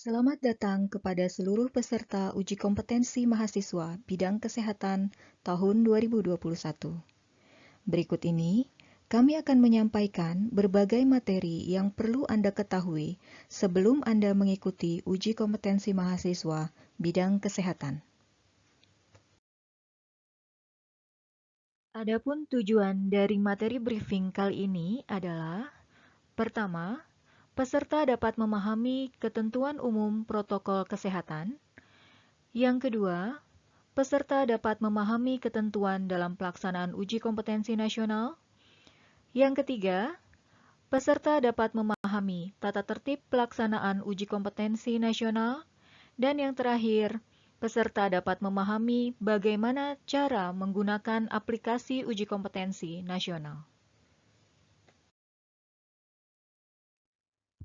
Selamat datang kepada seluruh peserta uji kompetensi mahasiswa bidang kesehatan tahun 2021. Berikut ini, kami akan menyampaikan berbagai materi yang perlu Anda ketahui sebelum Anda mengikuti uji kompetensi mahasiswa bidang kesehatan. Adapun tujuan dari materi briefing kali ini adalah: pertama, peserta dapat memahami ketentuan umum protokol kesehatan. Yang kedua, peserta dapat memahami ketentuan dalam pelaksanaan uji kompetensi nasional. Yang ketiga, peserta dapat memahami tata tertib pelaksanaan uji kompetensi nasional. Dan yang terakhir, peserta dapat memahami bagaimana cara menggunakan aplikasi uji kompetensi nasional.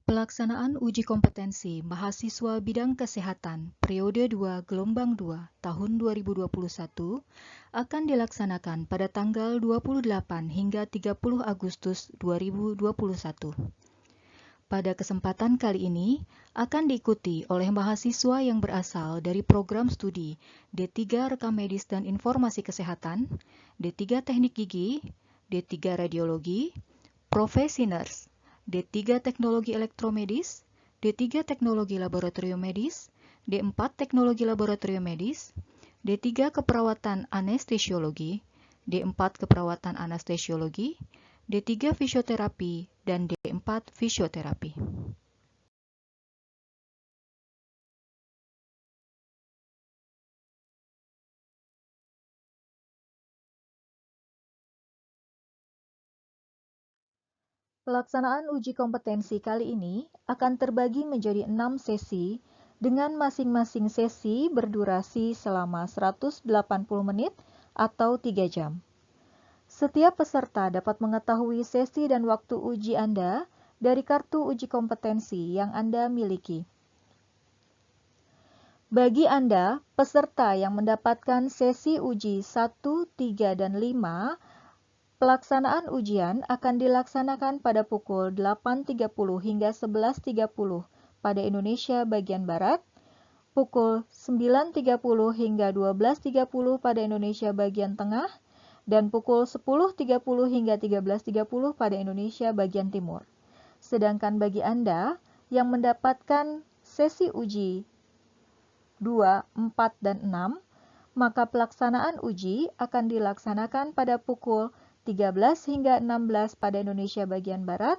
Pelaksanaan uji kompetensi mahasiswa bidang kesehatan periode 2 gelombang 2 tahun 2021 akan dilaksanakan pada tanggal 28 hingga 30 Agustus 2021. Pada kesempatan kali ini akan diikuti oleh mahasiswa yang berasal dari program studi D3 Rekam Medis dan Informasi Kesehatan, D3 Teknik Gigi, D3 Radiologi, Profesi Nurse, D3 Teknologi Elektromedis, D3 Teknologi Laboratorium Medis, D4 Teknologi Laboratorium Medis, D3 Keperawatan Anestesiologi, D4 Keperawatan Anestesiologi, D3 Fisioterapi, dan D4 Fisioterapi. Pelaksanaan uji kompetensi kali ini akan terbagi menjadi 6 sesi dengan masing-masing sesi berdurasi selama 180 menit atau 3 jam. Setiap peserta dapat mengetahui sesi dan waktu uji Anda dari kartu uji kompetensi yang Anda miliki. Bagi Anda, peserta yang mendapatkan sesi uji 1, 3, dan 5, pelaksanaan ujian akan dilaksanakan pada pukul 8.30 hingga 11.30 pada Indonesia bagian Barat, pukul 9.30 hingga 12.30 pada Indonesia bagian Tengah, dan pukul 10.30 hingga 13.30 pada Indonesia bagian Timur. Sedangkan bagi Anda yang mendapatkan sesi uji 2, 4, dan 6, maka pelaksanaan uji akan dilaksanakan pada pukul 13 hingga 16 pada Indonesia bagian Barat,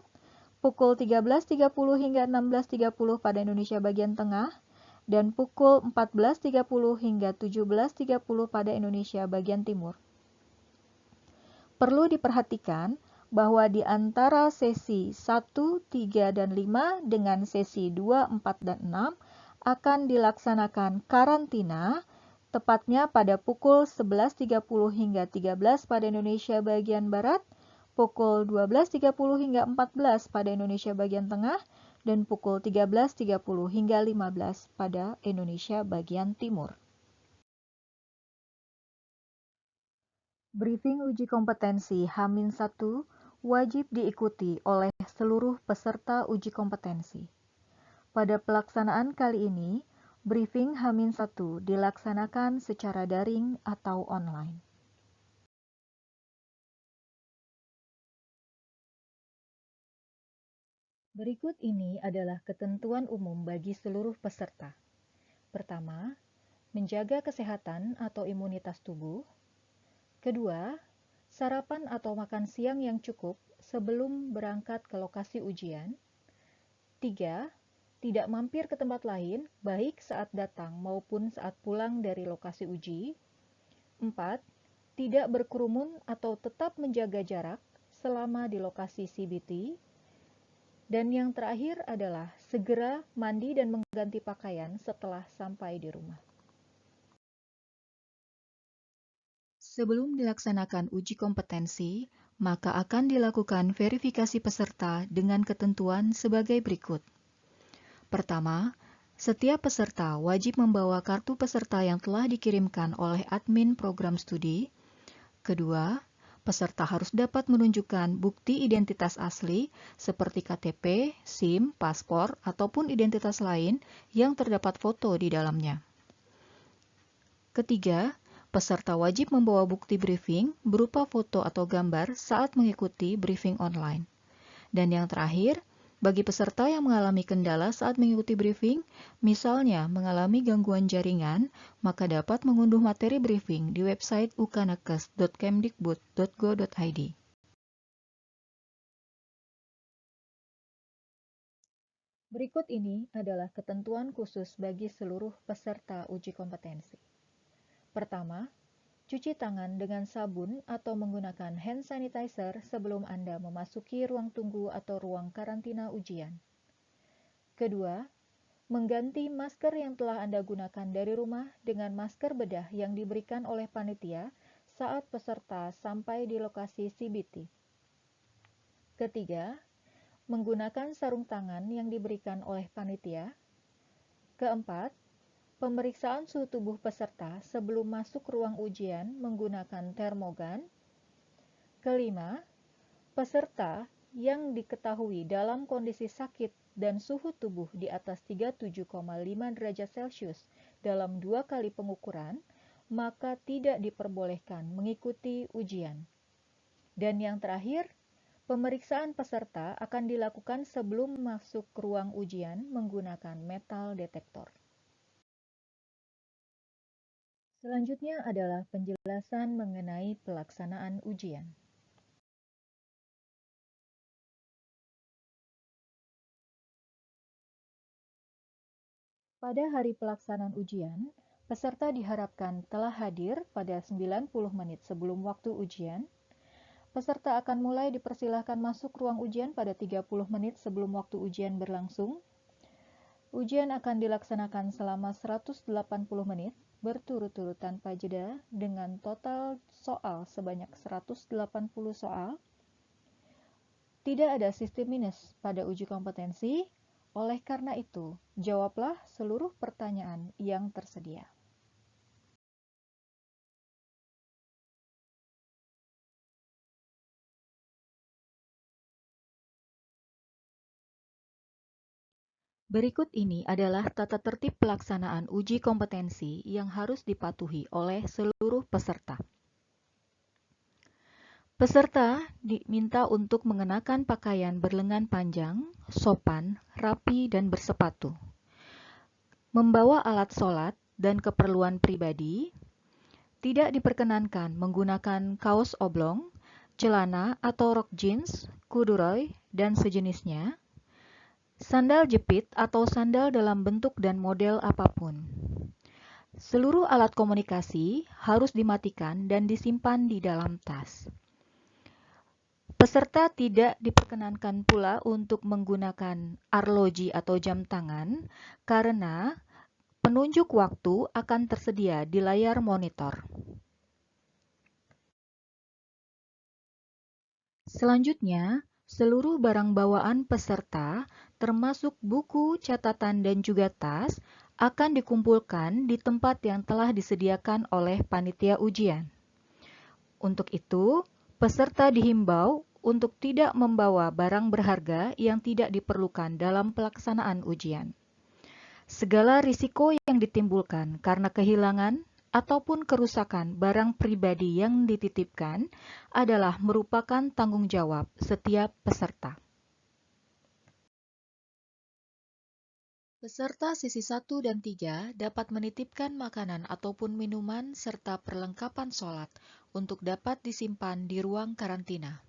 pukul 13.30 hingga 16.30 pada Indonesia bagian Tengah, dan pukul 14.30 hingga 17.30 pada Indonesia bagian Timur. Perlu diperhatikan bahwa di antara sesi 1, 3, dan 5 dengan sesi 2, 4, dan 6 akan dilaksanakan karantina, tepatnya pada pukul 11.30 hingga 13 pada Indonesia bagian Barat, pukul 12.30 hingga 14 pada Indonesia bagian Tengah, dan pukul 13.30 hingga 15 pada Indonesia bagian Timur. Briefing uji kompetensi H-1 wajib diikuti oleh seluruh peserta uji kompetensi. Pada pelaksanaan kali ini, briefing H-1 dilaksanakan secara daring atau online. Berikut ini adalah ketentuan umum bagi seluruh peserta. Pertama, menjaga kesehatan atau imunitas tubuh. Kedua, sarapan atau makan siang yang cukup sebelum berangkat ke lokasi ujian. 3. Tidak mampir ke tempat lain, baik saat datang maupun saat pulang dari lokasi uji. 4. Tidak berkerumun atau tetap menjaga jarak selama di lokasi CBT. Dan yang terakhir adalah segera mandi dan mengganti pakaian setelah sampai di rumah. Sebelum dilaksanakan uji kompetensi, maka akan dilakukan verifikasi peserta dengan ketentuan sebagai berikut. Pertama, setiap peserta wajib membawa kartu peserta yang telah dikirimkan oleh admin program studi. Kedua, peserta harus dapat menunjukkan bukti identitas asli seperti KTP, SIM, paspor, ataupun identitas lain yang terdapat foto di dalamnya. Ketiga, peserta wajib membawa bukti briefing berupa foto atau gambar saat mengikuti briefing online. Dan yang terakhir, bagi peserta yang mengalami kendala saat mengikuti briefing, misalnya mengalami gangguan jaringan, maka dapat mengunduh materi briefing di website ukanakes.kemdikbud.go.id. Berikut ini adalah ketentuan khusus bagi seluruh peserta uji kompetensi. Pertama, cuci tangan dengan sabun atau menggunakan hand sanitizer sebelum Anda memasuki ruang tunggu atau ruang karantina ujian. Kedua, mengganti masker yang telah Anda gunakan dari rumah dengan masker bedah yang diberikan oleh panitia saat peserta sampai di lokasi CBT. Ketiga, menggunakan sarung tangan yang diberikan oleh panitia. Keempat, pemeriksaan suhu tubuh peserta sebelum masuk ruang ujian menggunakan termogan. Kelima, peserta yang diketahui dalam kondisi sakit dan suhu tubuh di atas 37,5 derajat Celcius dalam 2 kali pengukuran, maka tidak diperbolehkan mengikuti ujian. Dan yang terakhir, pemeriksaan peserta akan dilakukan sebelum masuk ruang ujian menggunakan metal detektor. Selanjutnya adalah penjelasan mengenai pelaksanaan ujian. Pada hari pelaksanaan ujian, peserta diharapkan telah hadir pada 90 menit sebelum waktu ujian. Peserta akan mulai dipersilahkan masuk ruang ujian pada 30 menit sebelum waktu ujian berlangsung. Ujian akan dilaksanakan selama 180 menit berturut-turut tanpa jeda dengan total soal sebanyak 180 soal. Tidak ada sistem minus pada uji kompetensi, oleh karena itu, jawablah seluruh pertanyaan yang tersedia. Berikut ini adalah tata tertib pelaksanaan uji kompetensi yang harus dipatuhi oleh seluruh peserta. Peserta diminta untuk mengenakan pakaian berlengan panjang, sopan, rapi, dan bersepatu. Membawa alat sholat dan keperluan pribadi. Tidak diperkenankan menggunakan kaos oblong, celana atau rok jeans, corduroy, dan sejenisnya. Sandal jepit atau sandal dalam bentuk dan model apapun. Seluruh alat komunikasi harus dimatikan dan disimpan di dalam tas. Peserta tidak diperkenankan pula untuk menggunakan arloji atau jam tangan karena penunjuk waktu akan tersedia di layar monitor. Selanjutnya, seluruh barang bawaan peserta, termasuk buku, catatan, dan juga tas, akan dikumpulkan di tempat yang telah disediakan oleh panitia ujian. Untuk itu, peserta dihimbau untuk tidak membawa barang berharga yang tidak diperlukan dalam pelaksanaan ujian. Segala risiko yang ditimbulkan karena kehilangan ataupun kerusakan barang pribadi yang dititipkan adalah merupakan tanggung jawab setiap peserta. Peserta sesi 1 dan 3 dapat menitipkan makanan ataupun minuman serta perlengkapan sholat untuk dapat disimpan di ruang karantina.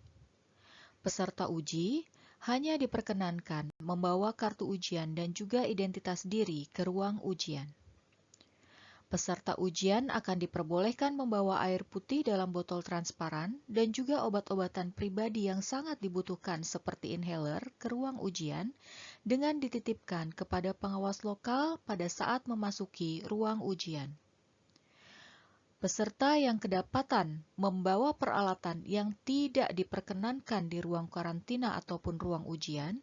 Peserta uji hanya diperkenankan membawa kartu ujian dan juga identitas diri ke ruang ujian. Peserta ujian akan diperbolehkan membawa air putih dalam botol transparan dan juga obat-obatan pribadi yang sangat dibutuhkan seperti inhaler ke ruang ujian dengan dititipkan kepada pengawas lokal pada saat memasuki ruang ujian. Peserta yang kedapatan membawa peralatan yang tidak diperkenankan di ruang karantina ataupun ruang ujian,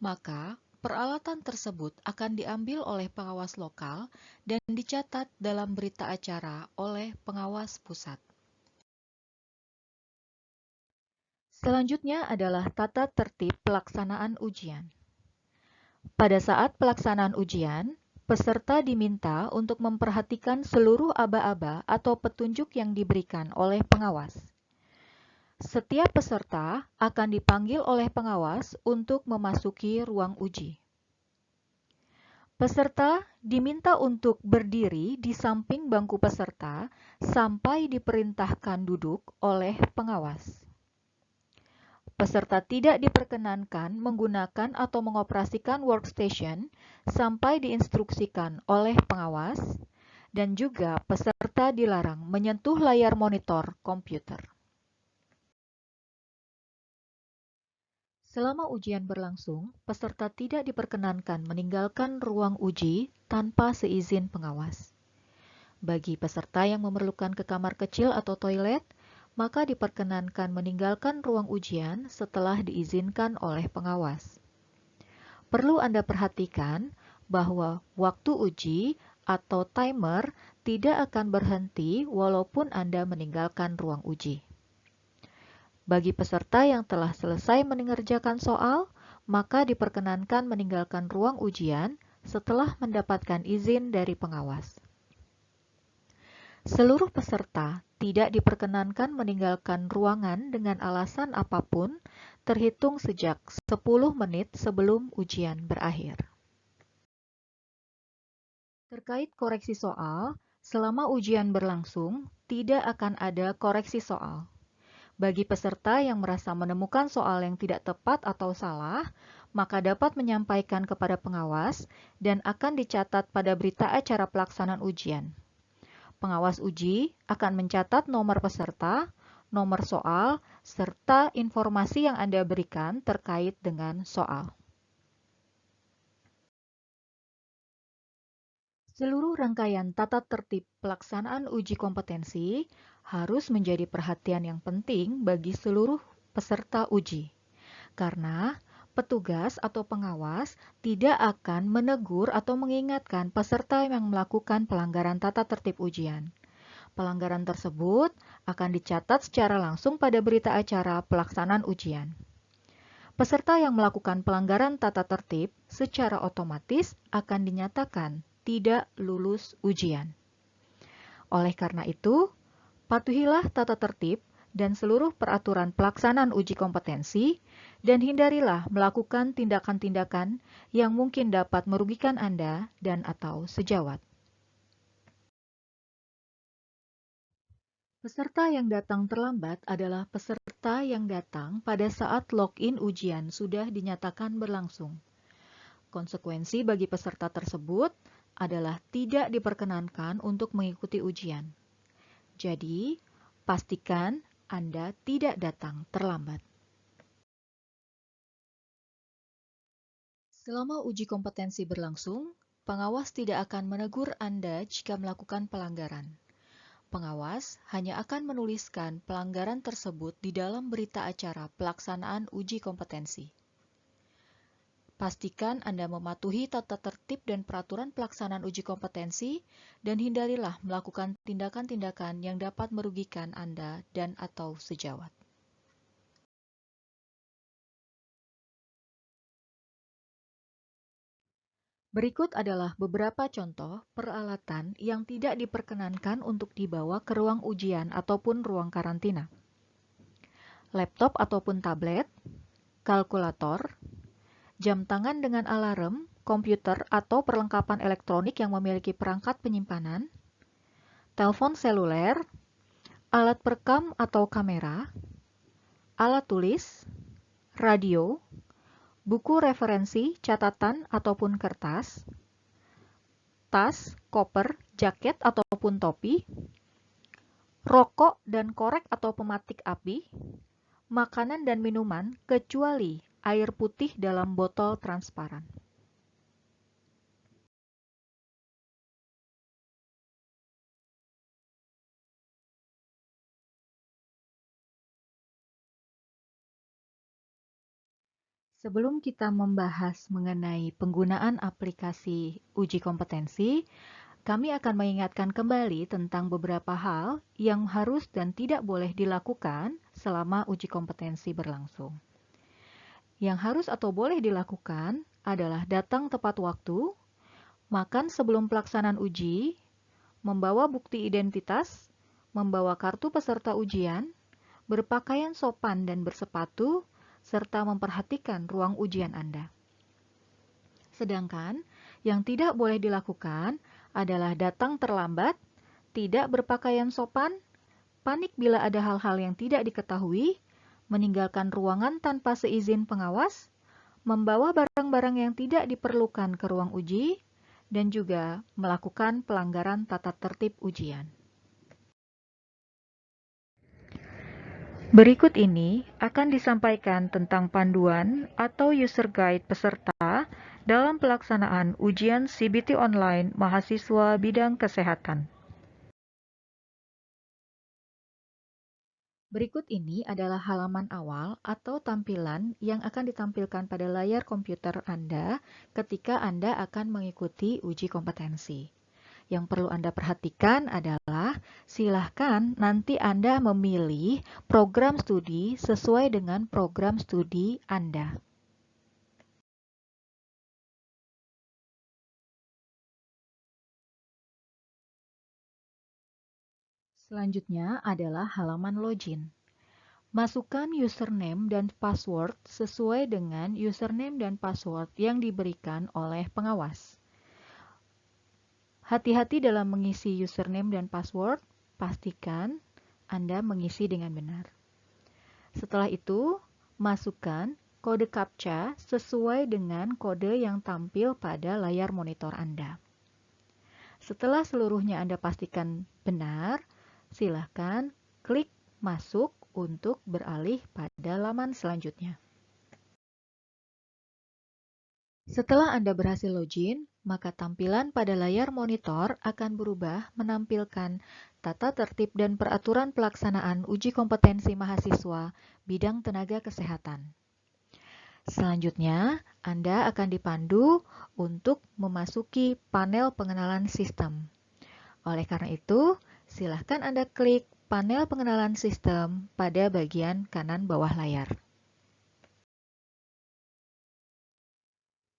maka peralatan tersebut akan diambil oleh pengawas lokal dan dicatat dalam berita acara oleh pengawas pusat. Selanjutnya adalah tata tertib pelaksanaan ujian. Pada saat pelaksanaan ujian, peserta diminta untuk memperhatikan seluruh aba-aba atau petunjuk yang diberikan oleh pengawas. Setiap peserta akan dipanggil oleh pengawas untuk memasuki ruang uji. Peserta diminta untuk berdiri di samping bangku peserta sampai diperintahkan duduk oleh pengawas. Peserta tidak diperkenankan menggunakan atau mengoperasikan workstation sampai diinstruksikan oleh pengawas, dan juga peserta dilarang menyentuh layar monitor komputer. Selama ujian berlangsung, peserta tidak diperkenankan meninggalkan ruang uji tanpa seizin pengawas. Bagi peserta yang memerlukan ke kamar kecil atau toilet, maka diperkenankan meninggalkan ruang ujian setelah diizinkan oleh pengawas. Perlu Anda perhatikan bahwa waktu uji atau timer tidak akan berhenti walaupun Anda meninggalkan ruang uji. Bagi peserta yang telah selesai mengerjakan soal, maka diperkenankan meninggalkan ruang ujian setelah mendapatkan izin dari pengawas. Seluruh peserta tidak diperkenankan meninggalkan ruangan dengan alasan apapun terhitung sejak 10 menit sebelum ujian berakhir. Terkait koreksi soal, selama ujian berlangsung, tidak akan ada koreksi soal. Bagi peserta yang merasa menemukan soal yang tidak tepat atau salah, maka dapat menyampaikan kepada pengawas dan akan dicatat pada berita acara pelaksanaan ujian. Pengawas uji akan mencatat nomor peserta, nomor soal, serta informasi yang Anda berikan terkait dengan soal. Seluruh rangkaian tata tertib pelaksanaan uji kompetensi harus menjadi perhatian yang penting bagi seluruh peserta uji, karena petugas atau pengawas tidak akan menegur atau mengingatkan peserta yang melakukan pelanggaran tata tertib ujian. Pelanggaran tersebut akan dicatat secara langsung pada berita acara pelaksanaan ujian. Peserta yang melakukan pelanggaran tata tertib secara otomatis akan dinyatakan tidak lulus ujian. Oleh karena itu, patuhilah tata tertib dan seluruh peraturan pelaksanaan uji kompetensi dan hindarilah melakukan tindakan-tindakan yang mungkin dapat merugikan Anda dan atau sejawat. Peserta yang datang terlambat adalah peserta yang datang pada saat login ujian sudah dinyatakan berlangsung. Konsekuensi bagi peserta tersebut adalah tidak diperkenankan untuk mengikuti ujian. Jadi, pastikan Anda tidak datang terlambat. Selama uji kompetensi berlangsung, pengawas tidak akan menegur Anda jika melakukan pelanggaran. Pengawas hanya akan menuliskan pelanggaran tersebut di dalam berita acara pelaksanaan uji kompetensi. Pastikan Anda mematuhi tata tertib dan peraturan pelaksanaan uji kompetensi dan hindarilah melakukan tindakan-tindakan yang dapat merugikan Anda dan atau sejawat. Berikut adalah beberapa contoh peralatan yang tidak diperkenankan untuk dibawa ke ruang ujian ataupun ruang karantina. Laptop ataupun tablet, kalkulator, jam tangan dengan alarm, komputer atau perlengkapan elektronik yang memiliki perangkat penyimpanan, telepon seluler, alat perekam atau kamera, alat tulis, radio, buku referensi, catatan ataupun kertas, tas, koper, jaket ataupun topi, rokok dan korek atau pematik api, makanan dan minuman kecuali air putih dalam botol transparan. Sebelum kita membahas mengenai penggunaan aplikasi uji kompetensi, kami akan mengingatkan kembali tentang beberapa hal yang harus dan tidak boleh dilakukan selama uji kompetensi berlangsung. Yang harus atau boleh dilakukan adalah datang tepat waktu, makan sebelum pelaksanaan uji, membawa bukti identitas, membawa kartu peserta ujian, berpakaian sopan dan bersepatu, serta memperhatikan ruang ujian Anda. Sedangkan yang tidak boleh dilakukan adalah datang terlambat, tidak berpakaian sopan, panik bila ada hal-hal yang tidak diketahui, meninggalkan ruangan tanpa seizin pengawas, membawa barang-barang yang tidak diperlukan ke ruang uji, dan juga melakukan pelanggaran tata tertib ujian. Berikut ini akan disampaikan tentang panduan atau user guide peserta dalam pelaksanaan ujian CBT online mahasiswa bidang kesehatan. Berikut ini adalah halaman awal atau tampilan yang akan ditampilkan pada layar komputer Anda ketika Anda akan mengikuti uji kompetensi. Yang perlu Anda perhatikan adalah silahkan nanti Anda memilih program studi sesuai dengan program studi Anda. Selanjutnya adalah halaman login. Masukkan username dan password sesuai dengan username dan password yang diberikan oleh pengawas. Hati-hati dalam mengisi username dan password, pastikan Anda mengisi dengan benar. Setelah itu, masukkan kode CAPTCHA sesuai dengan kode yang tampil pada layar monitor Anda. Setelah seluruhnya Anda pastikan benar, silakan klik masuk untuk beralih pada laman selanjutnya. Setelah Anda berhasil login, maka tampilan pada layar monitor akan berubah menampilkan tata tertib dan peraturan pelaksanaan uji kompetensi mahasiswa bidang tenaga kesehatan. Selanjutnya, Anda akan dipandu untuk memasuki panel pengenalan sistem. Oleh karena itu, silakan Anda klik panel pengenalan sistem pada bagian kanan bawah layar.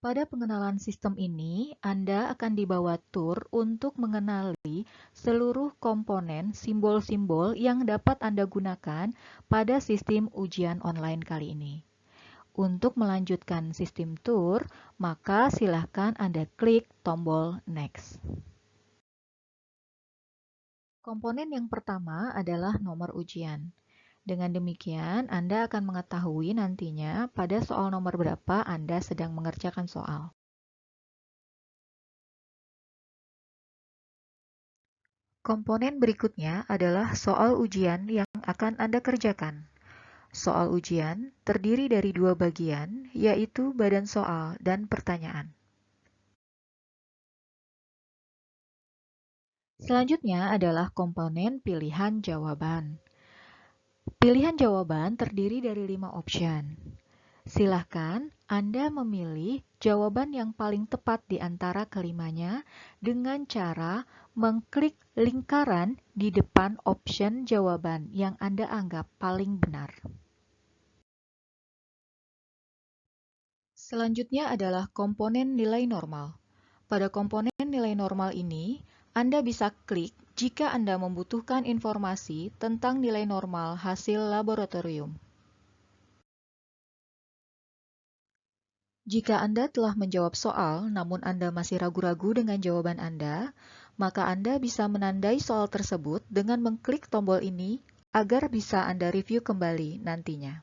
Pada pengenalan sistem ini, Anda akan dibawa tur untuk mengenali seluruh komponen simbol-simbol yang dapat Anda gunakan pada sistem ujian online kali ini. Untuk melanjutkan sistem tur, maka silakan Anda klik tombol Next. Komponen yang pertama adalah nomor ujian. Dengan demikian, Anda akan mengetahui nantinya pada soal nomor berapa Anda sedang mengerjakan soal. Komponen berikutnya adalah soal ujian yang akan Anda kerjakan. Soal ujian terdiri dari dua bagian, yaitu badan soal dan pertanyaan. Selanjutnya adalah komponen pilihan jawaban. Pilihan jawaban terdiri dari 5 option. Silahkan Anda memilih jawaban yang paling tepat di antara kelimanya dengan cara mengklik lingkaran di depan option jawaban yang Anda anggap paling benar. Selanjutnya adalah komponen nilai normal. Pada komponen nilai normal ini, Anda bisa klik jika Anda membutuhkan informasi tentang nilai normal hasil laboratorium. Jika Anda telah menjawab soal, namun Anda masih ragu-ragu dengan jawaban Anda, maka Anda bisa menandai soal tersebut dengan mengklik tombol ini agar bisa Anda review kembali nantinya.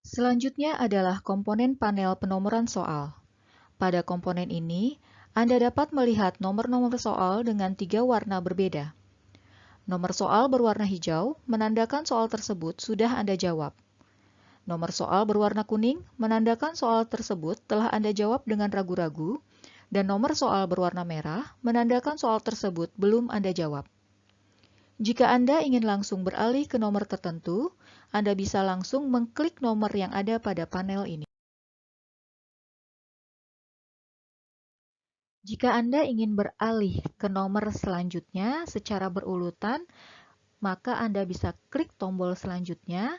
Selanjutnya adalah komponen panel penomoran soal. Pada komponen ini, Anda dapat melihat nomor-nomor soal dengan 3 warna berbeda. Nomor soal berwarna hijau menandakan soal tersebut sudah Anda jawab. Nomor soal berwarna kuning menandakan soal tersebut telah Anda jawab dengan ragu-ragu, dan nomor soal berwarna merah menandakan soal tersebut belum Anda jawab. Jika Anda ingin langsung beralih ke nomor tertentu, Anda bisa langsung mengklik nomor yang ada pada panel ini. Jika Anda ingin beralih ke nomor selanjutnya secara berurutan, maka Anda bisa klik tombol selanjutnya,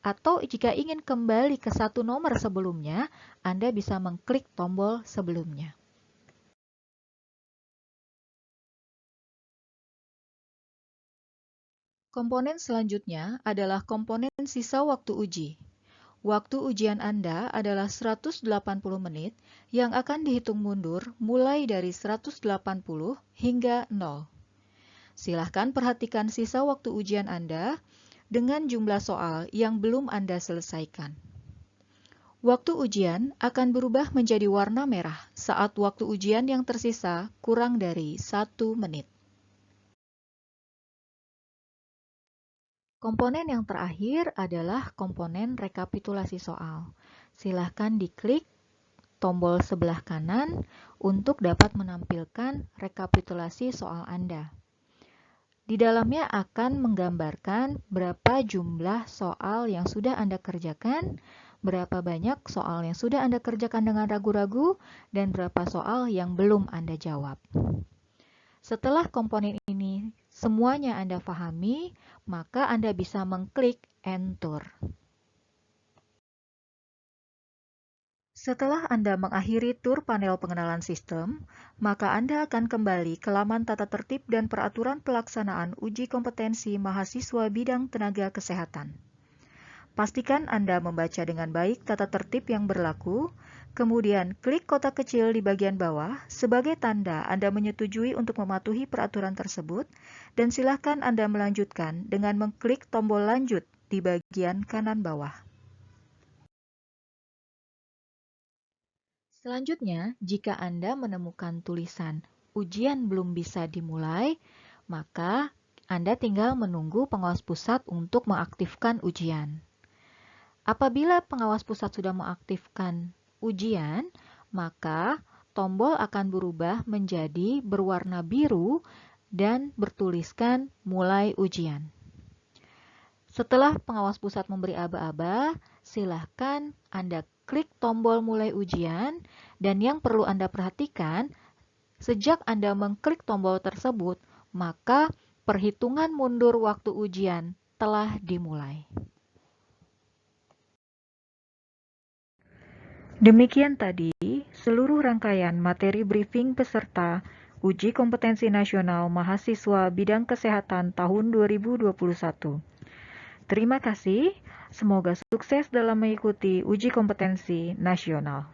atau jika ingin kembali ke satu nomor sebelumnya, Anda bisa mengklik tombol sebelumnya. Komponen selanjutnya adalah komponen sisa waktu uji. Waktu ujian Anda adalah 180 menit yang akan dihitung mundur mulai dari 180 hingga 0. Silahkan perhatikan sisa waktu ujian Anda dengan jumlah soal yang belum Anda selesaikan. Waktu ujian akan berubah menjadi warna merah saat waktu ujian yang tersisa kurang dari 1 menit. Komponen yang terakhir adalah komponen rekapitulasi soal. Silahkan diklik tombol sebelah kanan untuk dapat menampilkan rekapitulasi soal Anda. Di dalamnya akan menggambarkan berapa jumlah soal yang sudah Anda kerjakan, berapa banyak soal yang sudah Anda kerjakan dengan ragu-ragu, dan berapa soal yang belum Anda jawab. Setelah komponen ini semuanya Anda pahami, maka Anda bisa mengklik Enter. Setelah Anda mengakhiri tur panel pengenalan sistem, maka Anda akan kembali ke laman tata tertib dan peraturan pelaksanaan uji kompetensi mahasiswa bidang tenaga kesehatan. Pastikan Anda membaca dengan baik tata tertib yang berlaku, kemudian klik kotak kecil di bagian bawah sebagai tanda Anda menyetujui untuk mematuhi peraturan tersebut, dan silakan Anda melanjutkan dengan mengklik tombol lanjut di bagian kanan bawah. Selanjutnya, jika Anda menemukan tulisan ujian belum bisa dimulai, maka Anda tinggal menunggu pengawas pusat untuk mengaktifkan ujian. Apabila pengawas pusat sudah mengaktifkan ujian, maka tombol akan berubah menjadi berwarna biru dan bertuliskan mulai ujian. Setelah pengawas pusat memberi aba-aba, silahkan Anda klik tombol mulai ujian, dan yang perlu Anda perhatikan, sejak Anda mengklik tombol tersebut, maka perhitungan mundur waktu ujian telah dimulai. Demikian tadi seluruh rangkaian materi briefing peserta Uji Kompetensi Nasional Mahasiswa Bidang Kesehatan tahun 2021. Terima kasih, semoga sukses dalam mengikuti uji kompetensi nasional.